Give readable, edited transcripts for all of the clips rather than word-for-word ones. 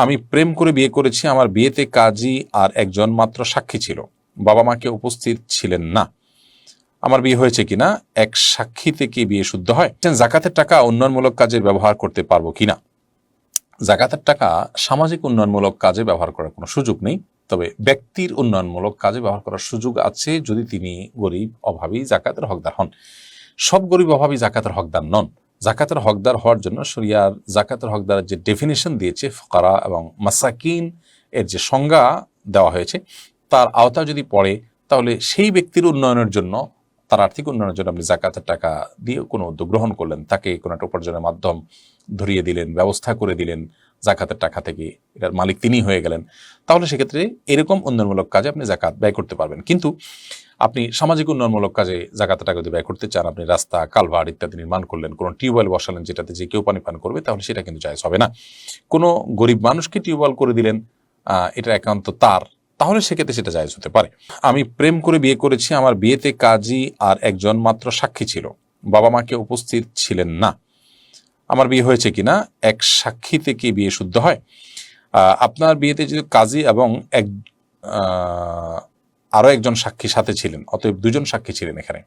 আমি প্রেম করে বিয়ে করেছি, আমার বিয়েতে কাজী আর একজন মাত্র সাক্ষী ছিল, বাবা মা কেউ উপস্থিত ছিলেন না। আমার বিয়ে হয়েছে কিনা, এক সাক্ষী থেকে বিয়ে শুদ্ধ হয়? জাকাতের টাকা উন্নয়নমূলক কাজে ব্যবহার করতে পারবো কিনা? জাকাতের টাকা সামাজিক উন্নয়নমূলক কাজে ব্যবহার করার কোনো সুযোগ নেই, তবে ব্যক্তির উন্নয়নমূলক কাজে ব্যবহার করার সুযোগ আছে যদি তিনি গরিব অভাবী জাকাতের হকদার হন। সব গরিব অভাবী জাকাতের হকদার নন। জাকাতের হকদার হওয়ার জন্য শরিয়ার জাকাতের হকদারের যে ডেফিনেশন দিয়েছে, ফুকারা এবং মাসাকিন এর যে সংজ্ঞা দেওয়া হয়েছে, তার আওতা যদি পড়ে তাহলে সেই ব্যক্তির উন্নয়নের জন্য, তার আর্থিক উন্নয়নের জন্য আপনি জাকাতের টাকা দিয়ে কোনো উদ্যোগ গ্রহণ করলেন, তাকে কোনো একটা উপার্জনের মাধ্যম ধরিয়ে দিলেন, ব্যবস্থা করে দিলেন জাকাতের টাকা থেকে, এটার মালিক তিনি হয়ে গেলেন, তাহলে সেক্ষেত্রে এরকম উন্নয়নমূলক কাজে আপনি জাকাত ব্যয় করতে পারবেন। কিন্তু আপনি সামাজিক উন্নয়নমূলক কাজে জাকাতের টাকা যদি ব্যয় করতে চান, আপনি রাস্তা, কালভার্ট ইত্যাদি নির্মাণ করলেন, কোনো টিউবওয়েল বসালেন যেটাতে যে কেউ পানি পান করবে, তাহলে সেটা কিন্তু জায়েজ হবে না। কোনো গরিব মানুষকে টিউবওয়েল করে দিলেন, এটা একান্ত তার, তাহলে সেক্ষেত্রে সেটা জায়েজ হতে পারে। আমি প্রেম করে বিয়ে করেছি, আমার বিয়েতে কাজী আর একজন মাত্র সাক্ষী ছিল, বাবা মা কেউ উপস্থিত ছিলেন না। আমার বিয়ে হয়েছে কিনা, এক সাক্ষী থেকে বিয়ে শুদ্ধ হয়? আপনার বিয়েতে যদি কাজী এবং এক আরো একজন সাক্ষী সাথে ছিলেন, অতএব দুজন সাক্ষী ছিলেন এখানে।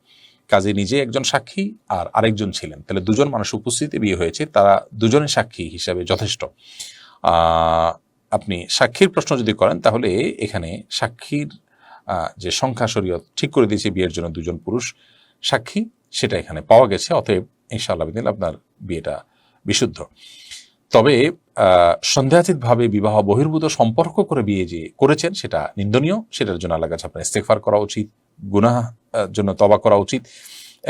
কাজী নিজে একজন সাক্ষী আর আরেকজন ছিলেন, তাহলে দুজন মানুষ উপস্থিতি বিয়ে হয়েছে, তারা দুজনের সাক্ষী হিসাবে যথেষ্ট। আপনি সাক্ষীর প্রশ্ন যদি করেন তাহলে এখানে সাক্ষীর যে সংখ্যা শরীয়ত ঠিক করে দিয়েছে বিয়ের জন্য দুজন পুরুষ সাক্ষী, সেটা এখানে পাওয়া গেছে, অতএব ইনশাআল্লাহ আপনার বিয়েটা বিশুদ্ধ। তবে সন্দেহাতীতভাবে বিবাহ বহির্ভূত সম্পর্ক করে বিয়ে যে করেছেন সেটা নিন্দনীয়, সেটার জন্য আল্লাহর কাছে আপনার ইস্তেগফার করা উচিত, গুনাহ জন্য তওবা করা উচিত,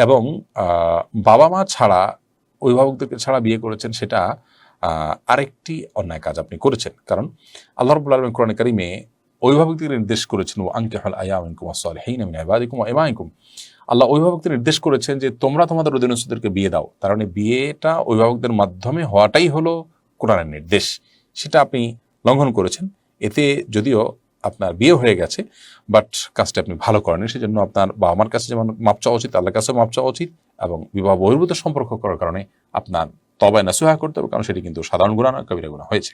এবং বাবা মা ছাড়া, অভিভাবকদেরকে ছাড়া বিয়ে করেছেন, সেটা আরেকটি অন্যায় কাজ আপনি করেছেন। কারণ আল্লাহ রাব্বুল আলামিন কোরআনে কারিমে অভিভাবকদের নির্দেশ করেছেন, ওয়া আনকিহুল আয়ামা মিনকুম ওয়াস-সালিহিনা মিন ইবাদিকুম ওয়া ইমাইকুম। আল্লাহ অভিভাবকদের নির্দেশ করেছেন যে তোমরা তোমাদের অধীনস্থদেরকে বিয়ে দাও। তার মানে বিয়েটা অভিভাবকদের মাধ্যমে হওয়াটাই হলো কোরআনের নির্দেশ, সেটা আপনি লঙ্ঘন করেছেন। এতে যদিও আপনার বিয়ে হয়ে গেছে, বাট কাজটা আপনি ভালো করেন, সেজন্য আপনার বাবা মার কাছে যেমন মাপ চাওয়া উচিত, আল্লাহর কাছেও মাপ চাওয়া উচিত, এবং বিবাহ বহির্ভূত সম্পর্ক করার কারণে আপনার তওবা নাসুহা করতে হবে, কারণ সেটি কিন্তু সাধারণ গুনাহ নয়, কবিরা গুনাহ হয়েছে।